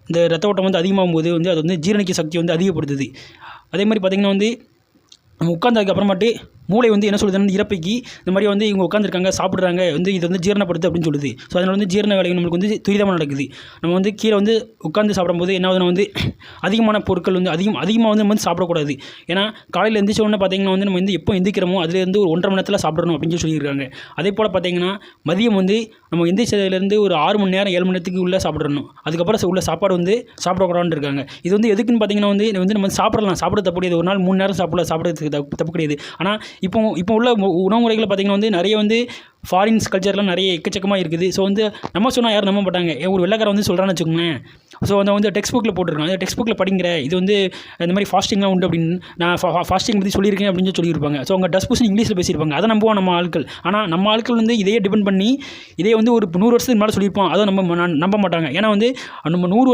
இந்த ரத்த ஓட்டம் வந்து அதிகமாகும்போது வந்து அது வந்து ஜீரணிக்க சக்தி வந்து அதிகப்படுத்துது. அதே மாதிரி பார்த்திங்கன்னா வந்து நம்ம உட்காந்ததுக்கு அப்புறமாட்டு மூளை வந்து என்ன சொல்லுதுன்னா இறப்பைக்கு இந்த மாதிரி வந்து இவங்க உட்காந்துருக்காங்க சாப்பிட்றாங்க வந்து இது வந்து ஜீரணப்படுத்து அப்படின்னு சொல்லுது. ஸோ அதனால் வந்து ஜீரண வேலைகள் நம்மளுக்கு வந்து துரிதமாக நடக்குது. நம்ம வந்து கீழே வந்து உட்காந்து சாப்பிடும்போது என்ன ஆகுதுன்னா வந்து அதிகமான பொருட்கள் வந்து அதிகமாக வந்து நம்ம வந்து சாப்பிடக்கூடாது. ஏன்னா காலையில் எந்திரிச்ச உடனே பார்த்திங்கன்னா வந்து நம்ம வந்து எப்போ எந்திரிக்கிறோமோ அதுலேருந்து ஒரு 1.5 மணி நேரத்தில் சாப்பிடணும் அப்படின்னு சொல்லியிருக்காங்க. அதே போல் பார்த்திங்கன்னா மதியம் வந்து நம்ம எந்திரிச்சதுலேருந்து ஒரு 6 மணி நேரம் 7 மணி நேரத்துக்கு உள்ளே சாப்பிடணும். அதுக்கப்புறம் உள்ள சாப்பாடு வந்து சாப்பிடக்கூடாதுன்னு இருக்காங்க. இது வந்து எதுக்குன்னு பார்த்திங்கன்னா வந்து நம்ம சாப்பிடலாம், சாப்பிட தப்பு கிடையாது. ஒரு நாள் 3 நேரம் சாப்பிட்றதுக்கு தப்பு கிடையாது. ஆனால் இப்போ உள்ள உணவு முறைகளை பார்த்திங்கன்னா வந்து நிறைய வந்து ஃபாரின்ஸ் கல்ச்சர்லாம் நிறைய எக்கச்சக்கமாக இருக்குது. ஸோ வந்து நம்ம சொன்னால் யாரும் நம்ப மாட்டாங்க. ஒரு வெள்ளைக்காரன் வந்து சொல்கிறான்னு வச்சுக்கோங்களேன். ஸோ அதை வந்து டெக்ஸ்ட் புக்கில் போட்டிருக்கான். அந்த டெக்ஸ்ட் புக்கில் படிங்கிற இது வந்து இந்த மாதிரி ஃபாஸ்டிங்லாம் உண்டு அப்படின்னு நான் ஃபாஸ்டிங் பற்றி சொல்லியிருக்கேன் அப்படின்னு சொல்லியிருப்பாங்க. ஸோ அவங்க டஸ்பூசன் இங்கிலீஷில் பேசியிருப்பாங்க. அதை நம்புவோம் நம்ம ஆட்கள். ஆனால் நம்ம ஆட்கள் வந்து இதையே டிபெண்ட் பண்ணி இதே வந்து ஒரு 100 வருஷத்துக்கு மேலே சொல்லியிருப்போம். அதை நம்ப மாட்டாங்க. ஏன்னா வந்து நம்ம 100 வருஷம்